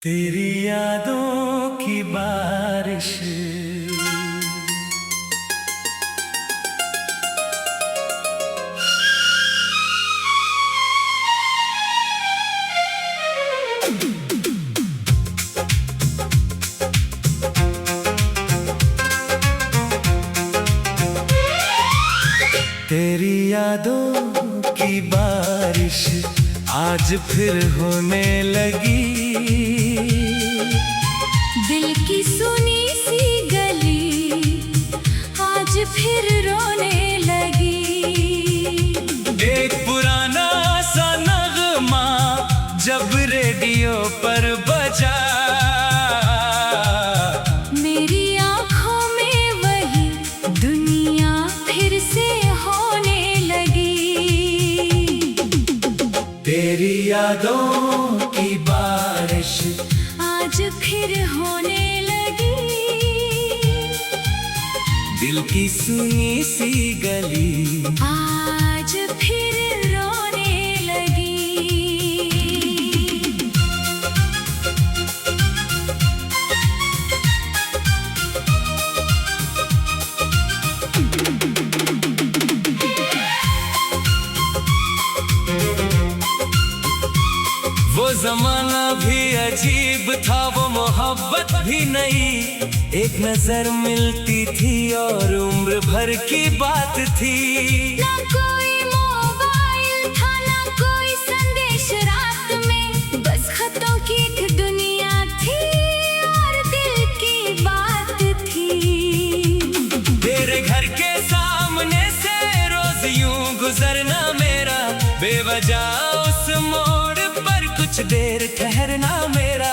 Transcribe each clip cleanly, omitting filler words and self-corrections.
तेरी यादों की बारिश। तेरी यादों की बारिश आज फिर होने लगी। दिल की सुनी सी गली आज फिर रोने लगी। एक पुराना सा नगमा जब रेडियो पर बजा, मेरी आँखों में वही दुनिया फिर से होने लगी। तेरी यादों की बारिश आज फिर होने लगी। दिल की सुनी सी गली आज फिर रोने लगी। वो जमाना भी अजीब था, वो मोहब्बत भी नई। एक नजर मिलती थी और उम्र भर की बात थी। ना कोई मोबाइल था, ना कोई संदेश रात में, बस खतों की एक दुनिया थी और दिल की बात थी। तेरे घर के सामने से रोज यूं गुजरना मेरा, बेवजह उस मोड़ पर कुछ देर ठहरना मेरा।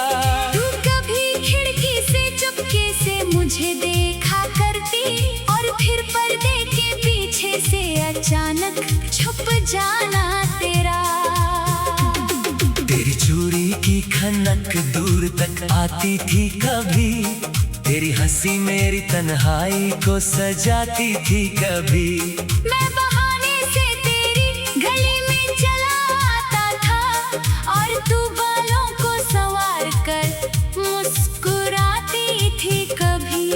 तू कभी खिड़की से चुपके से मुझे देखा करती और फिर पर्दे के पीछे से अचानक छुप जाना तेरा। तेरी चूड़ी की खनक दूर तक आती थी कभी, तेरी हंसी मेरी तन्हाई को सजाती थी कभी। मैं बहाने से तेरी गली में चला आता था और तू बालों को संवार कर मुस्कुराती थी कभी।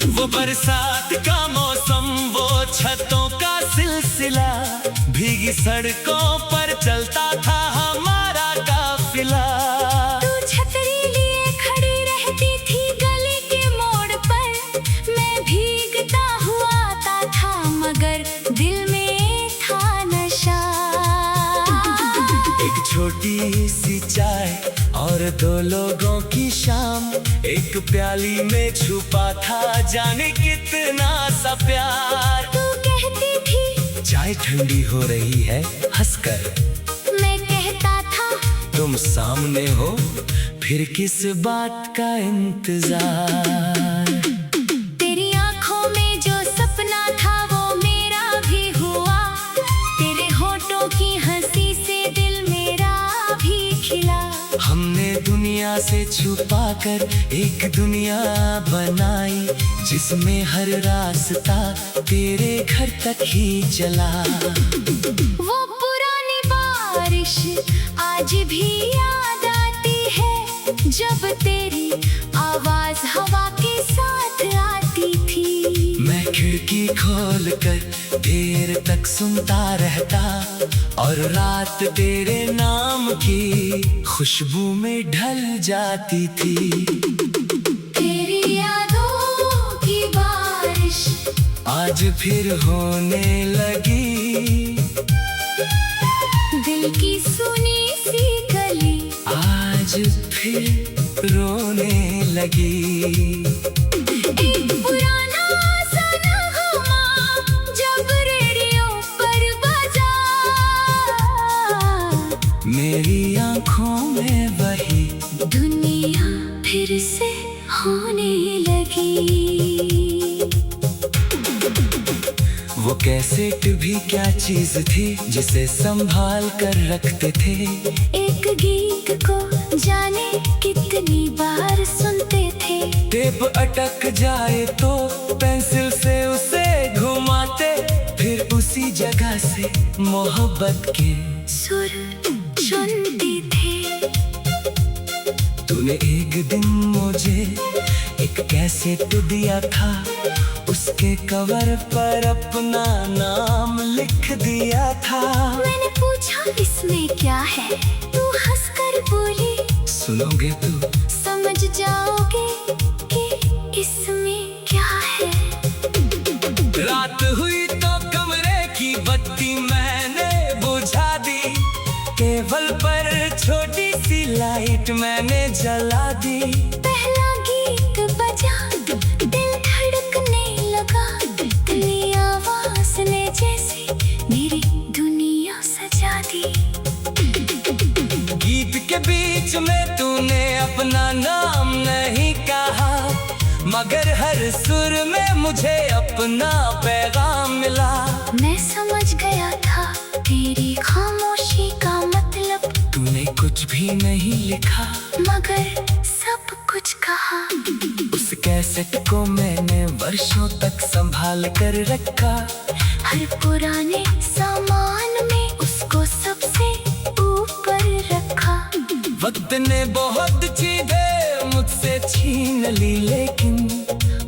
वो बरसात का मौसम, वो छतों का सिलसिला, भीगी सड़कों पर चलता था हमारा काफिला। तू छतरी लिए खड़ी रहती थी गली के मोड़ पर, मैं भीगता हुआ आता था मगर दिल में था नशा। एक छोटी सी चाय और दो लोगों की शाम, एक प्याली में छुपा था जाने कितना सा प्यार। तू कहती थी चाय ठंडी हो रही है हंसकर, मैं कहता था तुम सामने हो फिर किस बात का इंतजार। तेरी आँखों में जो सपना था वो मेरा भी हुआ, तेरे होठों की हंसी से दिल मेरा भी खिला। हमने दुनिया से छुपा कर एक दुनिया बनाई, जिसमें हर रास्ता तेरे घर तक ही चला। वो पुरानी बारिश आज भी याद आती है, जब तेरी आवाज हवा के साथ आती थी। मैं खिड़की खोल कर देर तक सुनता रहता और रात तेरे नाम की खुशबू में ढल जाती थी। तेरी यादों की बारिश आज फिर होने लगी। दिल की सुनी सी गली आज फिर रोने लगी। एक पुराना सा नगमा जब रेडियो पर बजा, मेरी आँखों में वही दुनिया फिर से होने लगी। वो कैसेट भी क्या चीज थी जिसे संभाल कर रखते थे। एक गीत को जाने कितनी बार सुनते थे। टेप अटक जाए तो पेंसिल से उसे घुमाते, फिर उसी जगह से मोहब्बत के सुर सुनते थे। तूने एक दिन मुझे एक कैसेट दिया था, उसके कवर पर अपना नाम लिख दिया था। मैंने पूछा इसमें क्या है, तू हंसकर बोली, सुनोगे तू समझ जाओगे कि इसमें क्या है। रात हुई तो कमरे की बत्ती मैंने बुझा दी, टेबल पर छोटी सी लाइट मैंने जला दी। पहला गीत बजा, दिल धड़कने लगा, तेरी आवाज ने जैसे मेरी दुनिया सजा दी। गीत के बीच में तूने अपना नाम नहीं कहा, मगर हर सुर में मुझे अपना पैगाम मिला। मैं समझ गया था तेरी खामोशी का मतलब, तूने कुछ भी नहीं लिखा मगर सब कुछ कहा। उस कैसेट को मैंने वर्षों तक संभाल कर रखा, हर पुराने सामान में उसको सबसे ऊपर रखा। वक्त ने बहुत चीजें मुझसे छीन ली, लेकिन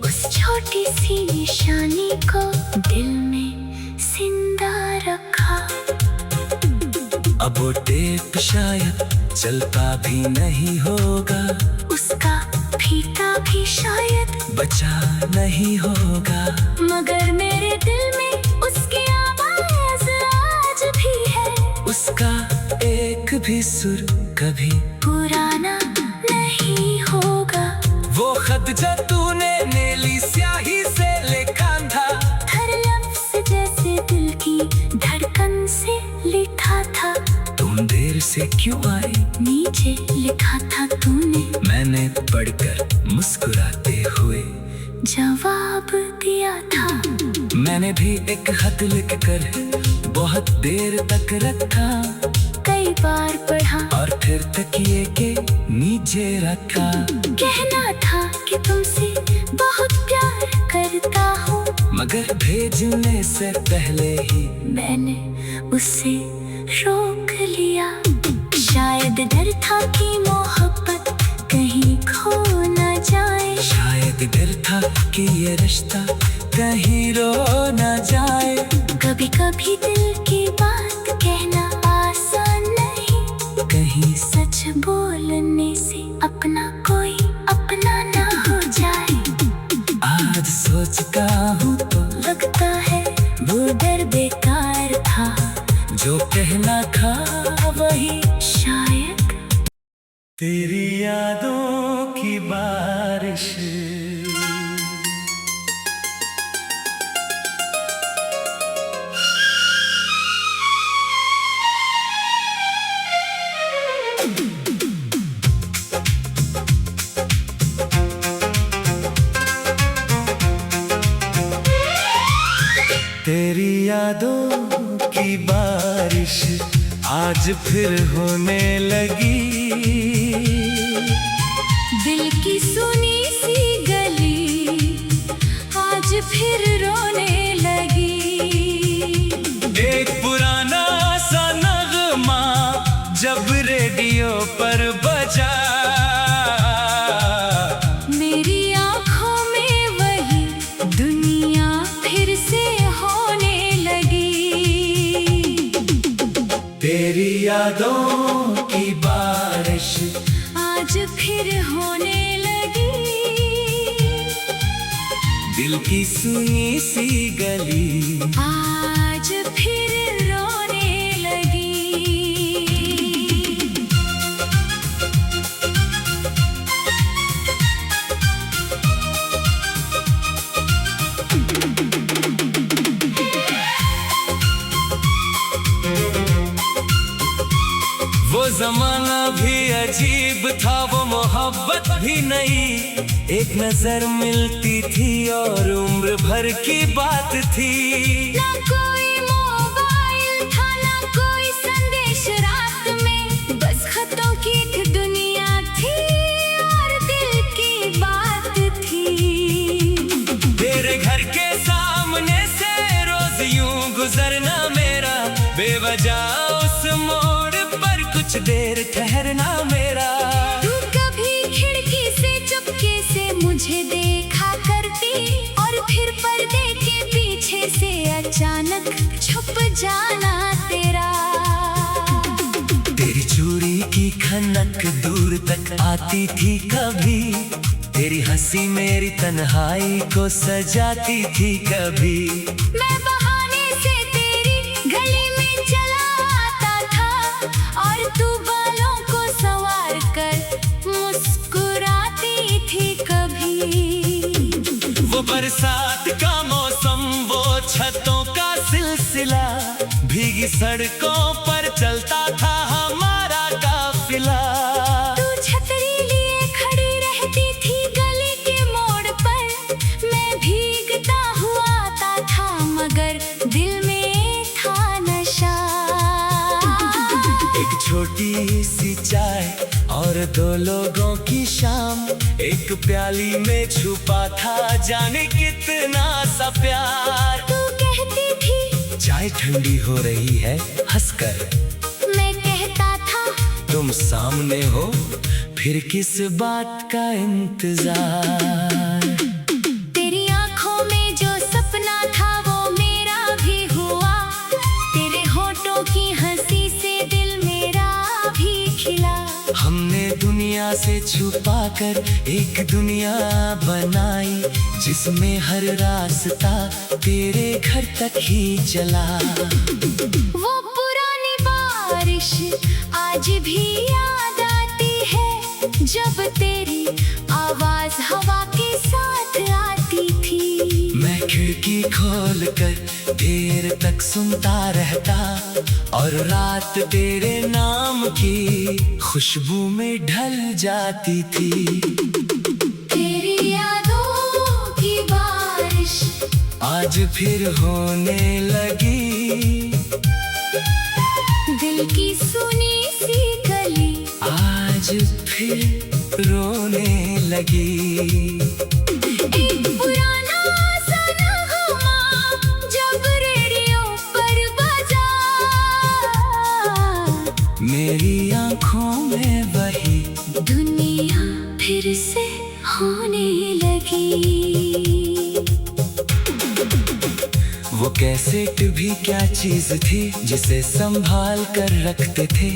उस छोटी सी निशानी को दिल में जिंदा रखा। अब वो टेप शायद चलता भी नहीं होगा, उसका फीता भी शायद बचा नहीं होगा, मगर मेरे दिल में उसकी आवाज आज भी है। उसका एक भी सुर कभी पुराना नहीं होगा। वो खत जो तूने नीली स्याही से लिखा था, हर लफ्ज जैसे दिल की धड़कन से लिखा था। तुम देर से क्यों आए, नीचे लिखा था तूने, मैंने पढ़कर मुस्कुराते हुए जवाब दिया था। मैंने भी एक खत लिखकर बहुत देर तक रखा, कई बार पढ़ा और फिर तकिए के नीचे रखा। कहना था कि तुमसे बहुत प्यार करता हूँ, मगर भेजने से पहले ही मैंने उसे रोक लिया। शायद डर था कि मोहब्बत कहीं खो न जाए, शायद डर था कि ये रिश्ता कहीं रो न जाए। कभी कभी दिल की बात कहना आसान नहीं, कहीं सच बोलने से अपना कोई अपना ना हो जाए। आज सोचता हूँ तो लगता है वो डर बेकार था, जो कहना था वही शायद तेरी यादों की बारिश। तेरी यादों की बारिश आज फिर होने लगी, दिल की सुनी सी गली आज फिर रोने लगी। एक पुराना सा नगमा जब रेडियो पर बजा, मेरी आँखों में वही दुनिया फिर से होने लगी। तेरी यादों की बारिश आज फिर होने लगी, दिल की सुनी सी गली आज फिर रोने लगी। वो जमाना भी अजीब था, वो मोहब्बत भी नई, एक नजर मिलती थी और उम्र भर की बात थी। ना कोई मोबाइल था, ना कोई संदेश रात में, बस खतों की एक दुनिया थी और दिल की बात थी। तेरे घर के सामने से रोज यूं गुजरना मेरा, बेवजह उस मोड़ पर कुछ देर ठहरना मेरा। तू कभी ठनक दूर तक आती थी कभी, तेरी हंसी मेरी तन्हाई को सजाती थी कभी। मैं बहाने से तेरी गली में चला आता था और तू बालों को संवार कर मुस्कुराती थी कभी। वो बरसात का मौसम, वो छतों का सिलसिला, भीगी सड़कों पर चलता था हमारा काफिला। तू छतरी लिए खड़ी रहती थी गली के मोड़ पर, मैं भीगता हुआ आता था मगर दिल में था नशा। एक छोटी सी चाय और दो लोगों की शाम, एक प्याली में छुपा था जाने कितना सा प्यार। तू कहती थी चाय ठंडी हो रही है हंसकर, मैं कहता था तुम सामने हो फिर किस बात का इंतजार। तेरी आंखों में जो सपना था वो मेरा भी हुआ, तेरे होठों की हंसी से दिल मेरा भी खिला। हमने दुनिया से छुपा कर एक दुनिया बनाई, जिसमें हर रास्ता तेरे घर तक ही चला। वो पुरानी बारिश आज भी याद आती है, जब तेरी आवाज हवा के साथ आती थी। मैं खिड़की खोल कर देर तक सुनता रहता और रात तेरे नाम की खुशबू में ढल जाती थी। तेरी यादों की बारिश आज फिर होने लगी, दिल की सुनी सी गली आज फिर रोने लगी। एक पुराना सा नगमा जब रेडियो पर बजा, मेरी आंखों में वही दुनिया फिर से होने लगी। वो कैसेट भी क्या चीज थी जिसे संभाल कर रखते थे।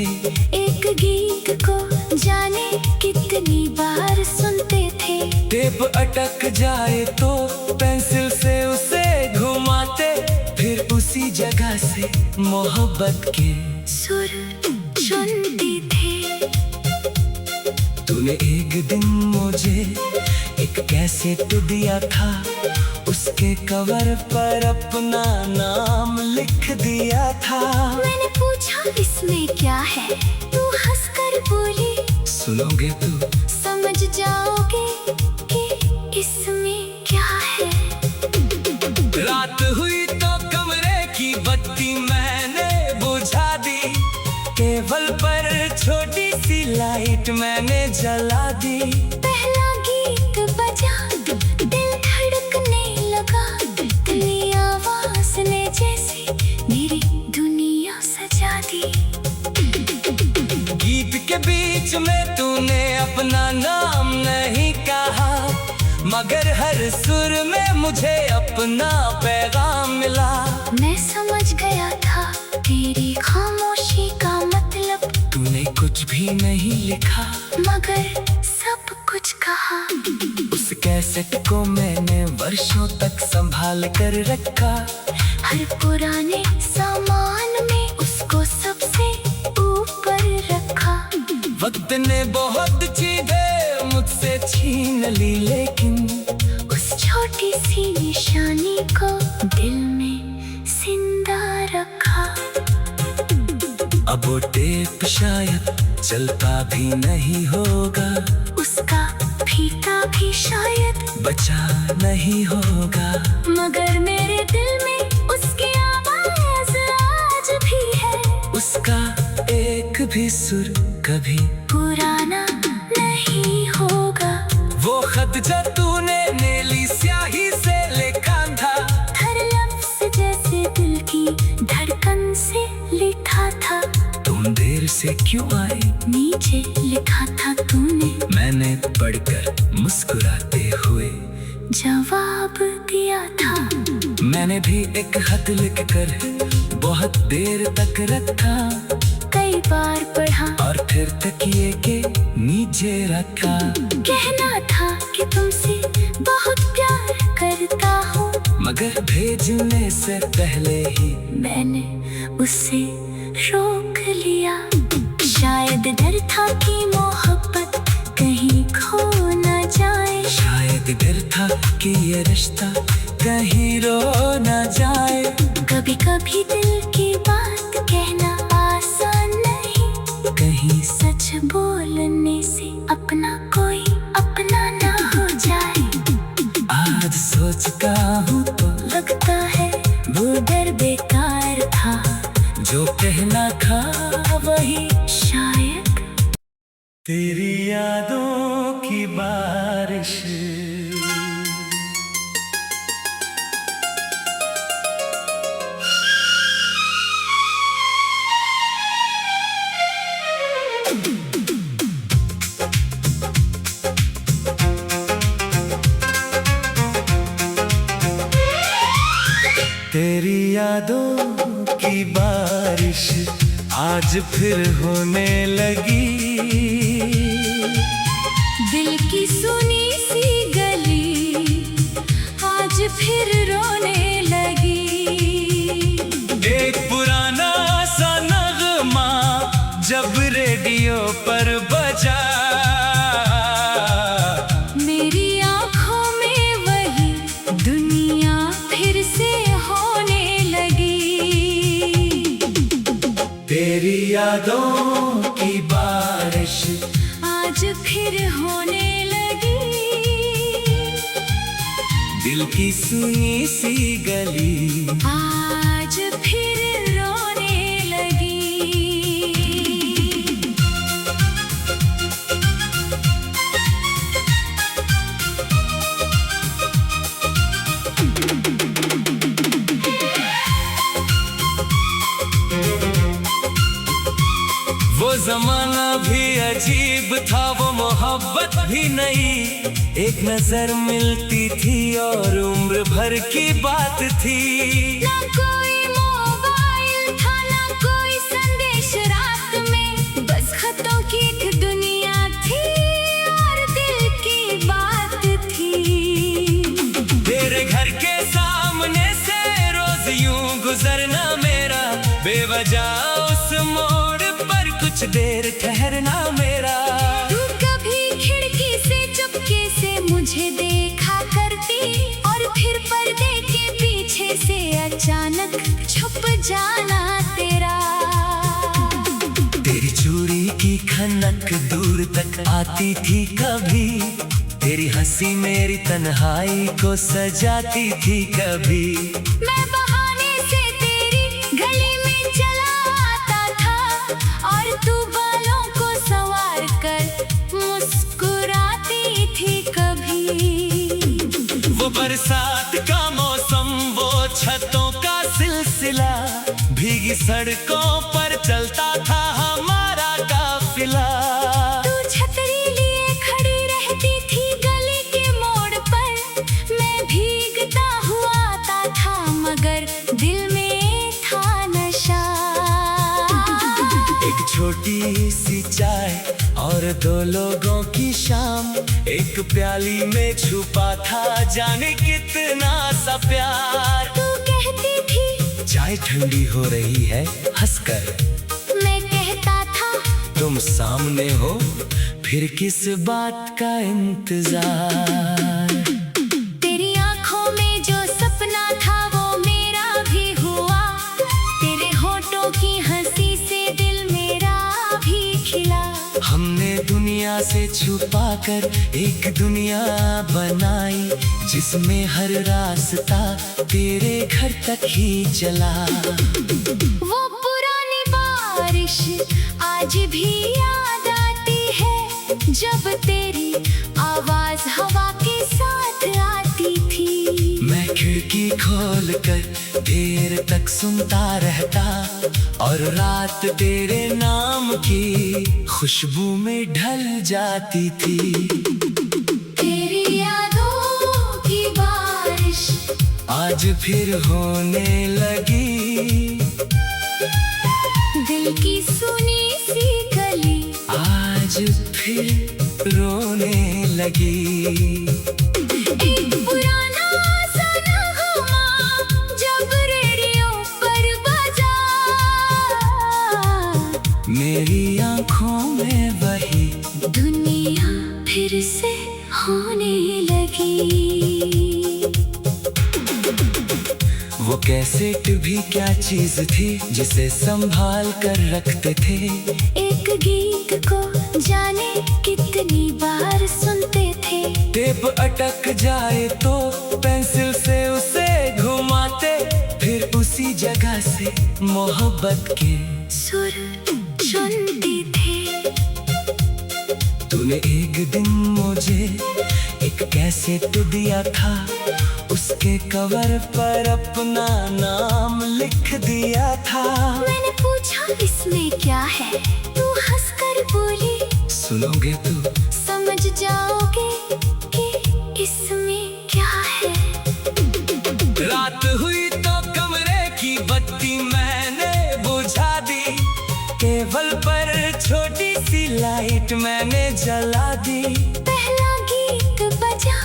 एक गीत को जाने कितनी बार सुनते थे, टेप अटक जाए तो पेंसिल से उसे घुमाते, फिर उसी जगह से मोहब्बत के सुर सुनते थे। तूने एक दिन मुझे एक कैसेट दिया था, उसके कवर पर अपना नाम लिख दिया था। मैंने पूछा इसमें क्या है, तू हंसकर बोली सुनोगे तू समझ जाओगे कि इसमें क्या है। रात हुई तो कमरे की बत्ती मैंने बुझा दी, टेबल पर छोटी सी लाइट मैंने जला दी। पहला गीत बजा, दिल धड़कने लगा, तेरी आवाज ने जैसे मेरी दुनिया सजा दी। गीत के बीच में तूने अपना नाम नहीं कहा, मगर हर सुर में मुझे अपना पैगाम मिला। मैं समझ गया था तेरी खामोशी का मतलब, तूने कुछ भी नहीं लिखा मगर सब कुछ कहा। उस कैसेट को मैंने वर्षों तक संभाल कर रखा, हर पुराने सामान में उसको सबसे ऊपर रखा। वक्त ने बहुत चीजें मुझसे छीन ली, लेकिन उस छोटी सी निशानी को दिल में जिंदा रखा। अब वो टेप शायद चलता भी नहीं होगा, उसका फीता भी शायद बचा नहीं होगा, मगर मेरे दिल में उसकी आवाज आज भी है। उसका एक भी सुर कभी पुराना नहीं होगा। वो खत जो तूने नीली स्याही से लिखा था, हर लफ्ज जैसे दिल की धड़कन से लिखा था। तुम देर से क्यों आए नीचे लिखा था तूने, मैंने पढ़कर मुस्कुराते हुए जवाब दिया था। मैंने भी एक खत लिखकर बहुत देर तक रखा, कई बार पढ़ा और फिर तकिए के नीचे रखा। कहना था कि तुमसे बहुत प्यार करता हूँ, मगर भेजने से पहले ही मैंने उसे रोक लिया। शायद डर था कि मोहब्बत कहीं खो न जाए, शायद डर था कि ये रिश्ता कहीं रो न जाए। कभी कभी दिल की बात कहना आसान नहीं, कहीं सच बोलने से अपना कोई अपना ना हो जाए। आज सोचता हूँ तो लगता है वो डर बेकार था, जो कहना था वही। शायद तेरी यादों की बारिश तेरी यादों की बारिश आज फिर होने लगी। दिल की सुनी सी गली आज फिर रोने लगी। एक पुराना सा नगमा जब रेडियो पर बजा, मेरी आँखों में वही दुनिया फिर से होने लगी। तेरी यादों की बारिश आज फिर होने लगी। दिल की सुनी सी गली आज फिर रोने लगी। वो जमाना भी अजीब था, वो मोहब्बत भी नई। एक नजर मिलती थी और उम्र भर की बात थी। ना कोई मोबाइल था, ना कोई संदेश रात में, बस खतों की एक दुनिया थी और दिल की बात थी। तेरे घर के सामने से रोज यूं गुजरना मेरा, बेवजह उस मोड़ पर कुछ देर ठहरना मेरा। तू कभी खिड़की से चुपके से मुझे देखा करती और फिर पर्दे के पीछे से अचानक छुप जाना तेरा। तेरी चूड़ी की खनक दूर तक आती थी कभी, तेरी हंसी मेरी तन्हाई को सजाती थी कभी। मैं बहाने से तेरी गली में चला आता था और तू बालों को संवार कर मुस्कुराती थी कभी। वो बरसात का मौसम, वो छतों का सिलसिला, भीगी सड़कों पर चलता था हमारा काफिला। तू छतरी लिए खड़ी रहती थी गली के मोड़ पर, मैं भीगता हुआ आता था मगर दिल में था नशा। एक छोटी सी चाय और दो लोगों की शाम, एक प्याली में छुपा था जाने कितना सा प्यार। तू कहती थी चाय ठंडी हो रही है हंसकर, मैं कहता था तुम सामने हो फिर किस बात का इंतजार। तेरी आंखों में जो सपना था वो मेरा भी हुआ, तेरे होठों की हंसी से दिल मेरा भी खिला। हमने दुनिया से छुपा कर एक दुनिया बनाई, जिसमें हर रास्ता तेरे घर तक ही चला। वो पुरानी बारिश आज भी याद आती है, जब तेरी आवाज हवा के साथ आती थी। मैं खिड़की खोल कर देर तक सुनता रहता और रात तेरे नाम की खुशबू में ढल जाती थी। तेरी यादों की बारिश आज फिर होने लगी। दिल की सुनी आज फिर रोने लगी। एक पुराना सा नगमा जब रेडियो पर बजा, मेरी आंखों में वही दुनिया फिर से होने लगी। वो कैसेट भी क्या चीज थी जिसे संभाल कर रखते थे। एक गीत को जाने कितनी बार सुनते थे। टेप अटक जाए तो पेंसिल से उसे घुमाते, फिर उसी जगह से मोहब्बत के सुर चुनते थे। तूने एक दिन मुझे एक कैसेट दिया था, उसके कवर पर अपना नाम लिख दिया था। मैंने पूछा इसमें क्या है, तू हंसकर बोली सुनोगे तू समझ जाओगे कि इसमें क्या है। रात हुई तो कमरे की बत्ती मैंने बुझा दी, टेबल पर छोटी सी लाइट मैंने जला दी। पहला गीत बजा,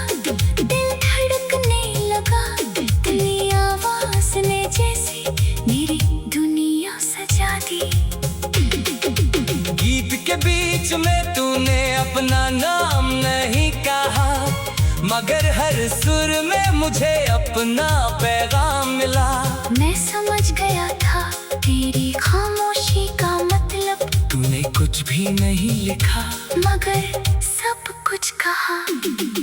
दिल धड़कने लगा, तेरी आवाज ने जैसे मेरी दुनिया सजा दी। गीत के बीच में तूने अपना नाम नहीं कहा, मगर हर सुर में मुझे अपना पैगाम मिला। मैं समझ गया था तेरी खामोशी का मतलब, तूने कुछ भी नहीं लिखा मगर सब कुछ कहा।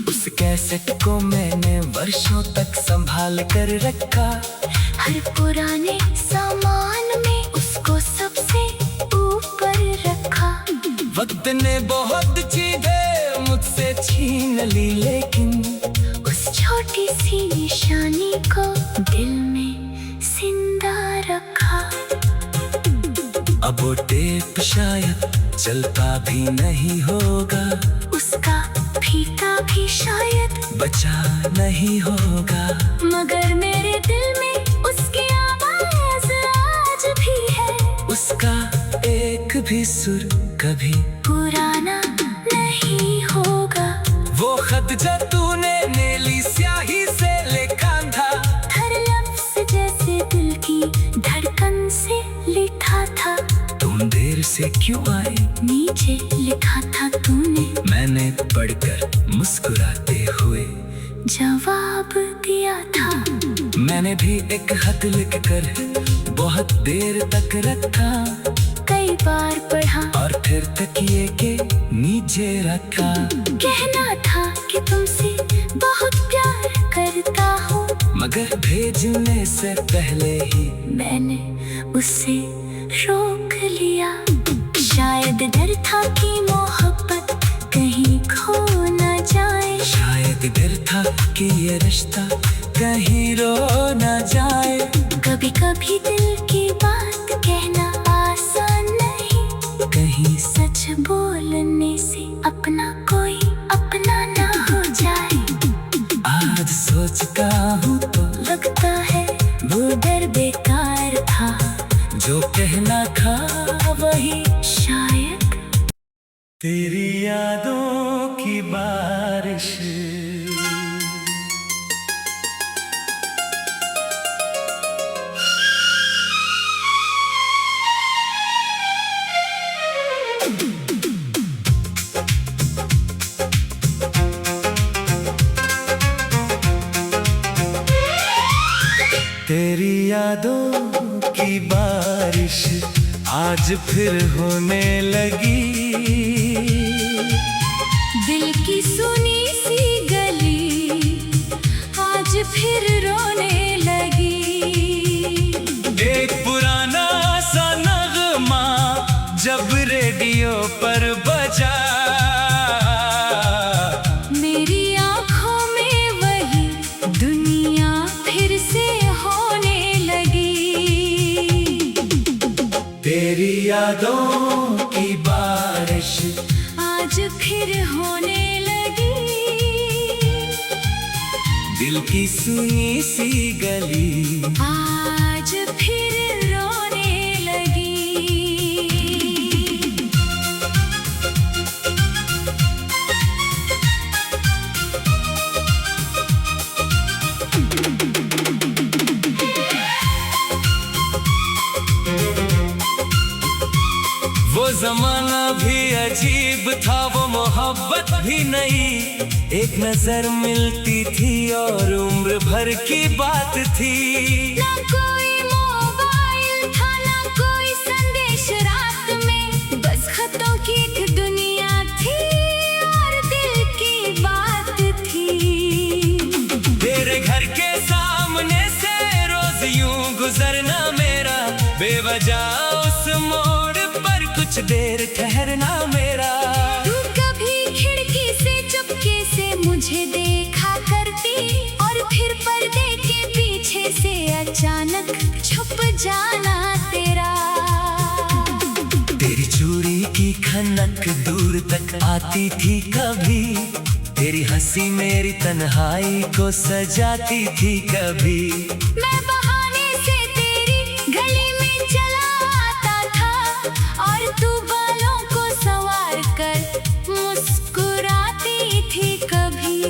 उस कैसेट को मैंने वर्षों तक संभाल कर रखा, हर पुराने सामान में उसको सबसे ऊपर रखा। वक्त ने बहुत चीजें मुझसे छीन ली, लेकिन उस छोटी सी निशानी को दिल में जिंदा रखा। अब वो टेप शायद चलता भी नहीं होगा, उसका फीता भी शायद बचा नहीं होगा, मगर मेरे दिल में उसकी आवाज आज भी है। उसका एक भी सुर कभी पुराना नहीं होगा। वो खत जो तूने नीली स्याही से लिखा था, हर लफ्ज जैसे दिल की धड़कन से लिखा था। तुम देर से क्यों आए नीचे लिखा था तूने, मैंने पढ़कर मुस्कुराते हुए जवाब दिया था। मैंने भी एक खत लिख कर बहुत देर तक रखा, कई बार पढ़ा और फिर तकिए के नीचे रखा। कहना था कि तुमसे बहुत प्यार करता हूँ, मगर भेजने से पहले ही मैंने उसे रोक लिया। शायद डर था कि मोहब्बत कहीं खो न जाए, शायद डर था कि ये रिश्ता कहीं रो न जाए। कभी कभी दिल की बात कहना आसान नहीं, कहीं सच बोलने से अपना कोई अपना ना हो जाए। आज सोचता हूँ तो लगता है वो डर बेकार था, जो कहना था वही शायद तेरी यादों की बारिश। तेरी यादों की बारिश आज फिर होने लगी। दिल की सुनी सी गली आज फिर रोने लगी। एक पुराना सा नगमा जब रेडियो पर बजा, मेरी आंखों में वही दुनिया फिर से होने लगी। तेरी यादों की बारिश आज फिर होने लगी। दिल की सुनी सी गली आज फिर रोने लगी। अजीब था वो मोहब्बत भी नई, एक नजर मिलती थी और उम्र भर की बात थी। ना कोई मोबाइल था ना कोई संदेश रात में, बस खतों की एक दुनिया थी और दिल की बात थी। तेरे घर के सामने से रोज यूं गुजरना मेरा, बेवजह उस मोड़ पर कुछ देर ठहरना मेरा। तू कभी खिड़की से चुपके से मुझे देखा करती और फिर पर्दे के पीछे से अचानक छुप जाना तेरा। तेरी चूड़ी की खनक दूर तक आती थी कभी, तेरी हंसी मेरी तन्हाई को सजाती थी कभी। मैं बहाने से तेरी गली में चला आता था और तू बालों को संवार कर मुस्कुराती थी कभी।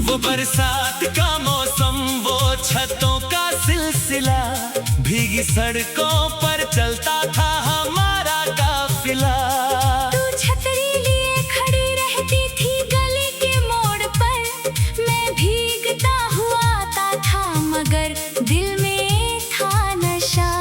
वो बरसात का मौसम, वो छतों का सिलसिला, भीगी सड़कों पर चलता था हमारा काफिला। तू छतरी लिए खड़ी रहती थी गली के मोड़ पर, मैं भीगता हुआ आता था मगर दिल में था नशा।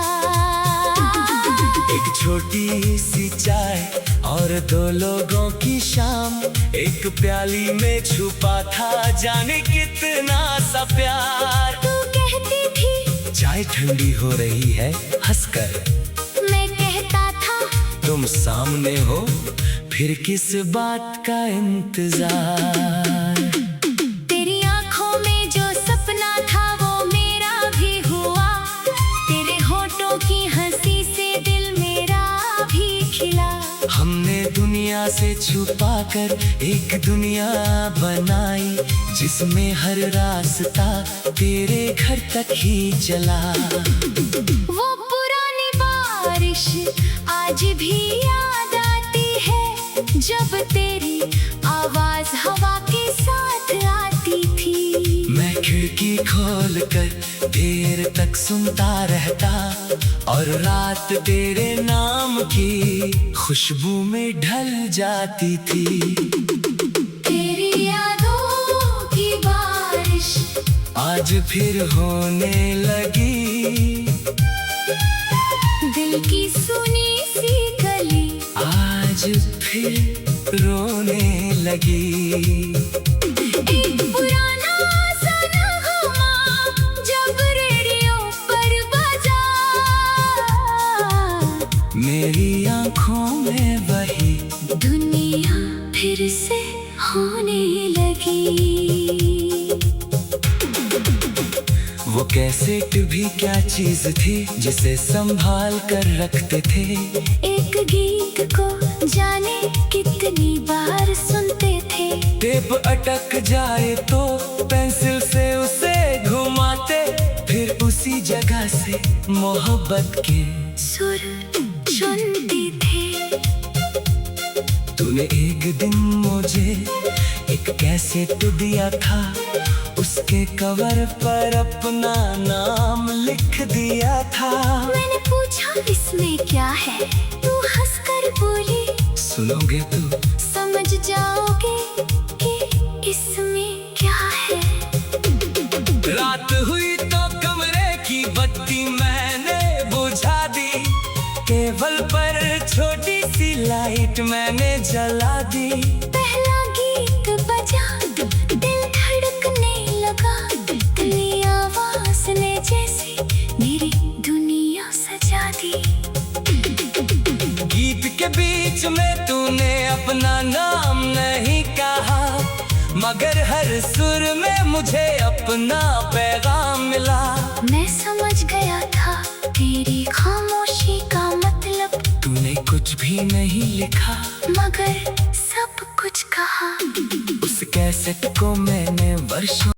एक छोटी सी चाय और दो लोगों की शाम, एक प्याली में छुपा था जाने कितना सा प्यार। तू कहती थी चाय ठंडी हो रही है हंसकर, मैं कहता था तुम सामने हो फिर किस बात का इंतजार। तेरी आंखों में जो सपना था वो मेरा भी हुआ, तेरे होठों की हंसी से दिल मेरा भी खिला। हमने दुनिया से छुपा कर एक दुनिया बनाई, जिसमें हर रास्ता तेरे घर तक ही चला। वो पुरानी बारिश आज भी याद आती है, जब तेरी आवाज हवा के साथ आती थी। मैं खिड़की खोल कर देर तक सुनता रहता और रात तेरे नाम की खुशबू में ढल जाती थी। तेरी यादों की बारिश आज फिर होने लगी, दिल की सुनी सी गली आज फिर रोने लगी। एक पुराना सा नगमा जब रेडियो पर बजा, मेरी आंखों में वही दुनिया फिर से होने लगी। वो कैसेट भी क्या चीज थी जिसे संभाल कर रखते थे। एक गीत को जाने कितनी बार सुनते थे, टेप अटक जाए तो पेंसिल से उसे घुमाते, फिर उसी जगह से मोहब्बत के सुर चुनते थे। तूने एक दिन मुझे एक कैसेट दिया था, उसके कवर पर अपना नाम लिख दिया था। मैंने पूछा इसमें क्या है, तू हंसकर बोली सुनोगे तो समझ जाओगे कि इसमें क्या है। रात हुई तो कमरे की बत्ती मैंने बुझा दी, टेबल पर छोटी सी लाइट मैंने जला दी। पहला गीत बजा, दिल धड़कने लगा, तेरी आवाज ने जैसे मेरी दुनिया सजा दी। गीत के बीच में तूने अपना नाम नहीं कहा, मगर हर सुर में मुझे अपना पैगाम मिला। मैं समझ गया था तेरी खामोशी का मतलब, तूने कुछ भी नहीं लिखा मगर सब कुछ कहा। उस कैसेट को मैंने वर्षों